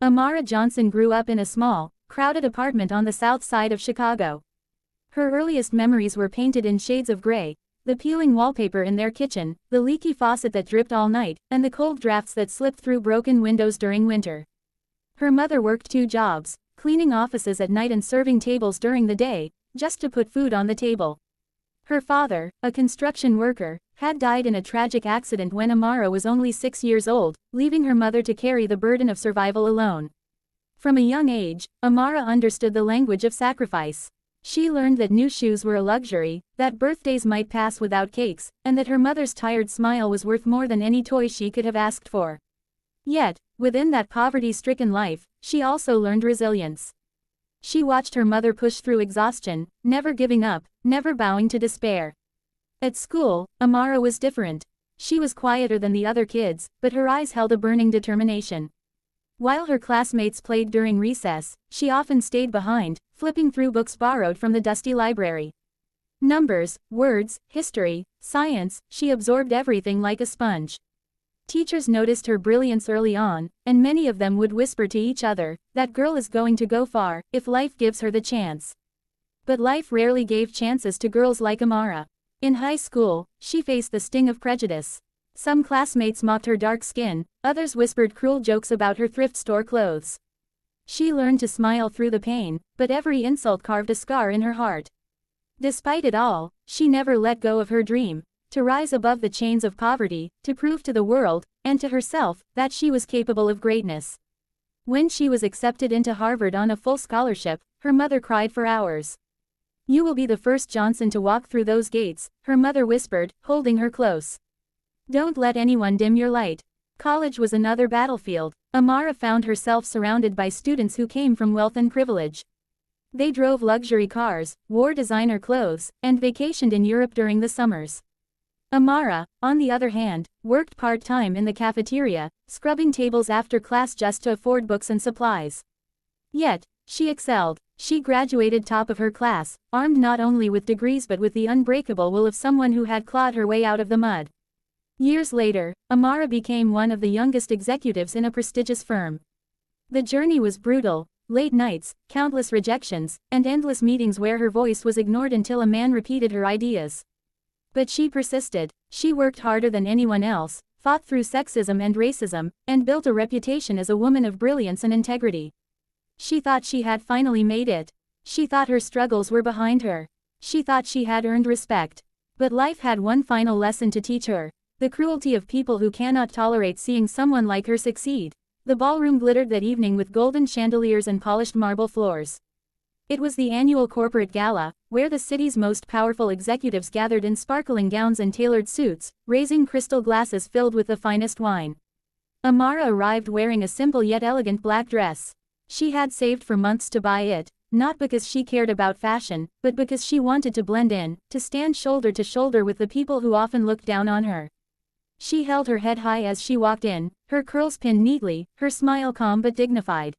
Amara Johnson grew up in a small, crowded apartment on the south side of Chicago. Her earliest memories were painted in shades of gray, the peeling wallpaper in their kitchen, the leaky faucet that dripped all night, and the cold drafts that slipped through broken windows during winter. Her mother worked 2 jobs, cleaning offices at night and serving tables during the day, just to put food on the table. Her father, a construction worker, had died in a tragic accident when Amara was only 6 years old, leaving her mother to carry the burden of survival alone. From a young age, Amara understood the language of sacrifice. She learned that new shoes were a luxury, that birthdays might pass without cakes, and that her mother's tired smile was worth more than any toy she could have asked for. Yet, within that poverty-stricken life, she also learned resilience. She watched her mother push through exhaustion, never giving up, never bowing to despair. At school, Amara was different. She was quieter than the other kids, but her eyes held a burning determination. While her classmates played during recess, she often stayed behind, flipping through books borrowed from the dusty library. Numbers, words, history, science, she absorbed everything like a sponge. Teachers noticed her brilliance early on, and many of them would whisper to each other, "That girl is going to go far, if life gives her the chance." But life rarely gave chances to girls like Amara. In high school, she faced the sting of prejudice. Some classmates mocked her dark skin, others whispered cruel jokes about her thrift store clothes. She learned to smile through the pain, but every insult carved a scar in her heart. Despite it all, she never let go of her dream, to rise above the chains of poverty, to prove to the world, and to herself, that she was capable of greatness. When she was accepted into Harvard on a full scholarship, her mother cried for hours. "You will be the first Johnson to walk through those gates," her mother whispered, holding her close. "Don't let anyone dim your light." College was another battlefield. Amara found herself surrounded by students who came from wealth and privilege. They drove luxury cars, wore designer clothes, and vacationed in Europe during the summers. Amara, on the other hand, worked part-time in the cafeteria, scrubbing tables after class just to afford books and supplies. Yet, she excelled. She graduated top of her class, armed not only with degrees but with the unbreakable will of someone who had clawed her way out of the mud. Years later, Amara became one of the youngest executives in a prestigious firm. The journey was brutal: late nights, countless rejections, and endless meetings where her voice was ignored until a man repeated her ideas. But she persisted. She worked harder than anyone else, fought through sexism and racism, and built a reputation as a woman of brilliance and integrity. She thought she had finally made it. She thought her struggles were behind her. She thought she had earned respect. But life had one final lesson to teach her: the cruelty of people who cannot tolerate seeing someone like her succeed. The ballroom glittered that evening with golden chandeliers and polished marble floors. It was the annual corporate gala, where the city's most powerful executives gathered in sparkling gowns and tailored suits, raising crystal glasses filled with the finest wine. Amara arrived wearing a simple yet elegant black dress. She had saved for months to buy it, not because she cared about fashion, but because she wanted to blend in, to stand shoulder to shoulder with the people who often looked down on her. She held her head high as she walked in, her curls pinned neatly, her smile calm but dignified.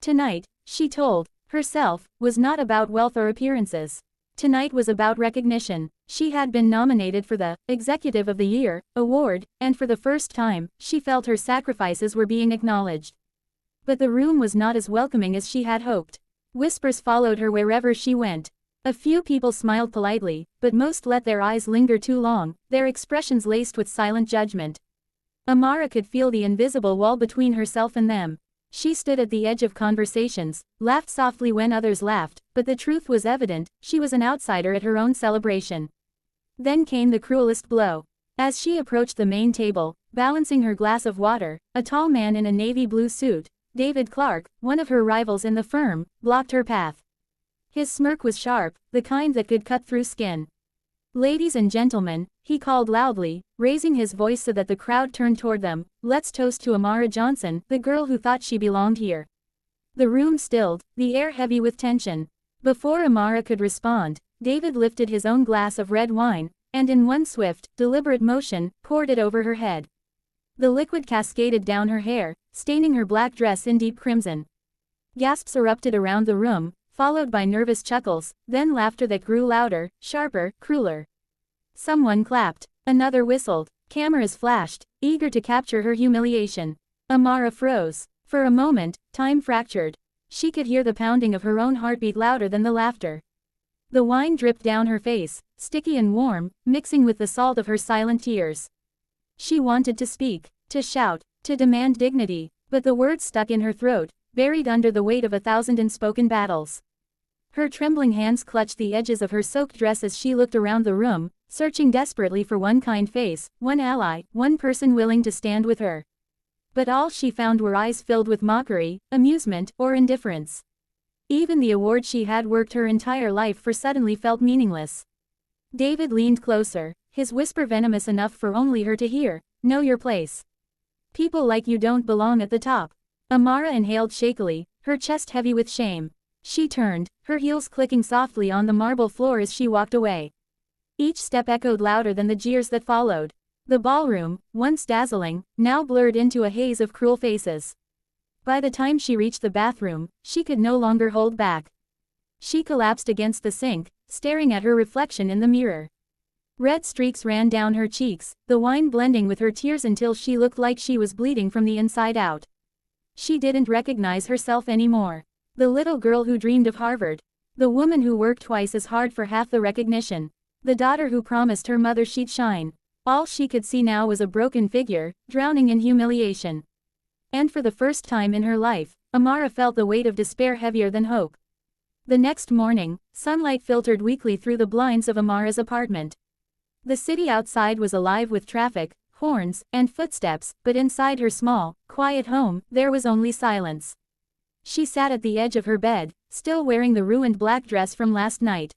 Tonight, she told herself, was not about wealth or appearances. Tonight was about recognition. She had been nominated for the Executive of the Year award, and for the first time, she felt her sacrifices were being acknowledged. But the room was not as welcoming as she had hoped. Whispers followed her wherever she went. A few people smiled politely, but most let their eyes linger too long, their expressions laced with silent judgment. Amara could feel the invisible wall between herself and them. She stood at the edge of conversations, laughed softly when others laughed, but the truth was evident: she was an outsider at her own celebration. Then came the cruelest blow. As she approached the main table, balancing her glass of water, a tall man in a navy blue suit, David Clark, one of her rivals in the firm, blocked her path. His smirk was sharp, the kind that could cut through skin. "Ladies and gentlemen," he called loudly, raising his voice so that the crowd turned toward them, "let's toast to Amara Johnson, the girl who thought she belonged here." The room stilled, the air heavy with tension. Before Amara could respond, David lifted his own glass of red wine, and in one swift, deliberate motion, poured it over her head. The liquid cascaded down her hair, staining her black dress in deep crimson. Gasps erupted around the room, followed by nervous chuckles, then laughter that grew louder, sharper, crueler. Someone clapped. Another whistled. Cameras flashed, eager to capture her humiliation. Amara froze. For a moment, time fractured. She could hear the pounding of her own heartbeat louder than the laughter. The wine dripped down her face, sticky and warm, mixing with the salt of her silent tears. She wanted to speak, to shout, to demand dignity, but the words stuck in her throat, buried under the weight of 1,000 unspoken battles. Her trembling hands clutched the edges of her soaked dress as she looked around the room, searching desperately for one kind face, one ally, one person willing to stand with her. But all she found were eyes filled with mockery, amusement, or indifference. Even the award she had worked her entire life for suddenly felt meaningless. David leaned closer, his whisper venomous enough for only her to hear. Know your place. People like you don't belong at the top. Amara inhaled shakily, her chest heavy with shame. She turned, her heels clicking softly on the marble floor as she walked away. Each step echoed louder than the jeers that followed. The ballroom, once dazzling, now blurred into a haze of cruel faces. By the time she reached the bathroom, she could no longer hold back. She collapsed against the sink, staring at her reflection in the mirror. Red streaks ran down her cheeks, the wine blending with her tears until she looked like she was bleeding from the inside out. She didn't recognize herself anymore. The little girl who dreamed of Harvard. The woman who worked twice as hard for half the recognition. The daughter who promised her mother she'd shine. All she could see now was a broken figure, drowning in humiliation. And for the first time in her life, Amara felt the weight of despair heavier than hope. The next morning, sunlight filtered weakly through the blinds of Amara's apartment. The city outside was alive with traffic, horns, and footsteps, but inside her small, quiet home, there was only silence. She sat at the edge of her bed, still wearing the ruined black dress from last night.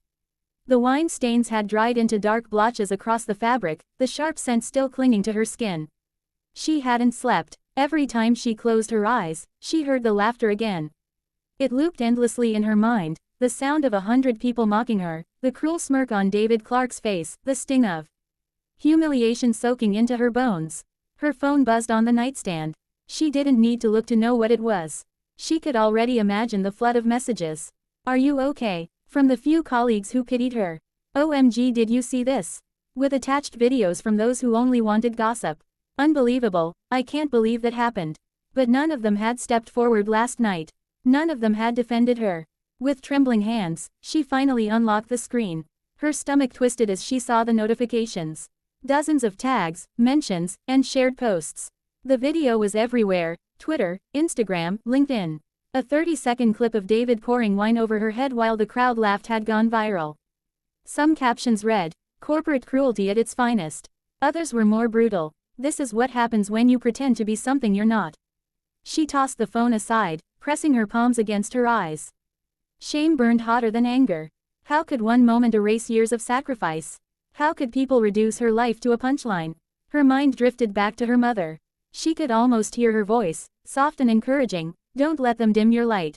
The wine stains had dried into dark blotches across the fabric, the sharp scent still clinging to her skin. She hadn't slept. Every time she closed her eyes, she heard the laughter again. It looped endlessly in her mind, the sound of 100 people mocking her, the cruel smirk on David Clark's face, the sting of humiliation soaking into her bones. Her phone buzzed on the nightstand. She didn't need to look to know what it was. She could already imagine the flood of messages. Are you okay? From the few colleagues who pitied her. OMG, did you see this? With attached videos from those who only wanted gossip. Unbelievable, I can't believe that happened. But none of them had stepped forward last night. None of them had defended her. With trembling hands, she finally unlocked the screen. Her stomach twisted as she saw the notifications. Dozens of tags, mentions, and shared posts. The video was everywhere: Twitter, Instagram, LinkedIn. A 30-second clip of David pouring wine over her head while the crowd laughed had gone viral. Some captions read, "Corporate cruelty at its finest." Others were more brutal. "This is what happens when you pretend to be something you're not." She tossed the phone aside, pressing her palms against her eyes. Shame burned hotter than anger. How could one moment erase years of sacrifice? How could people reduce her life to a punchline? Her mind drifted back to her mother. She could almost hear her voice, soft and encouraging, "Don't let them dim your light."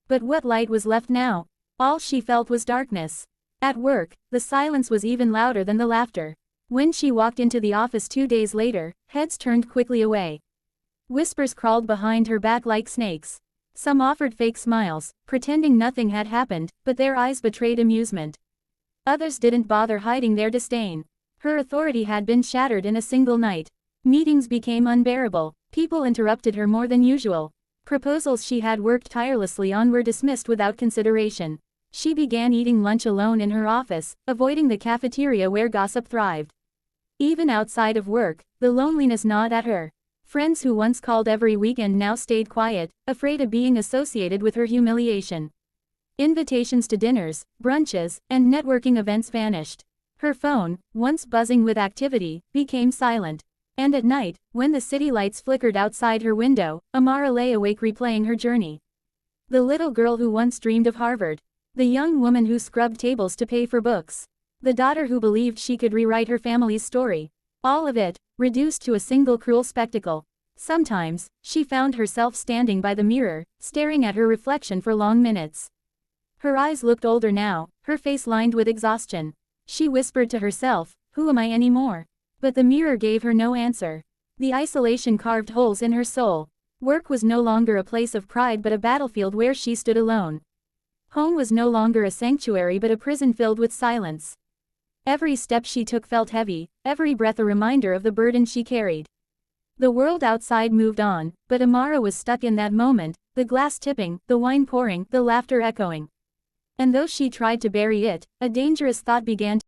But what light was left now? All she felt was darkness. At work, the silence was even louder than the laughter. When she walked into the office 2 days later, heads turned quickly away. Whispers crawled behind her back like snakes. Some offered fake smiles, pretending nothing had happened, but their eyes betrayed amusement. Others didn't bother hiding their disdain. Her authority had been shattered in a single night. Meetings became unbearable. People interrupted her more than usual. Proposals she had worked tirelessly on were dismissed without consideration. She began eating lunch alone in her office, avoiding the cafeteria where gossip thrived. Even outside of work, the loneliness gnawed at her. Friends who once called every weekend now stayed quiet, afraid of being associated with her humiliation. Invitations to dinners, brunches, and networking events vanished. Her phone, once buzzing with activity, became silent. And at night, when the city lights flickered outside her window, Amara lay awake replaying her journey. The little girl who once dreamed of Harvard. The young woman who scrubbed tables to pay for books. The daughter who believed she could rewrite her family's story. All of it, reduced to a single cruel spectacle. Sometimes, she found herself standing by the mirror, staring at her reflection for long minutes. Her eyes looked older now, her face lined with exhaustion. She whispered to herself, "Who am I anymore?" But the mirror gave her no answer. The isolation carved holes in her soul. Work was no longer a place of pride but a battlefield where she stood alone. Home was no longer a sanctuary but a prison filled with silence. Every step she took felt heavy, every breath a reminder of the burden she carried. The world outside moved on, but Amara was stuck in that moment, the glass tipping, the wine pouring, the laughter echoing. And though she tried to bury it, a dangerous thought began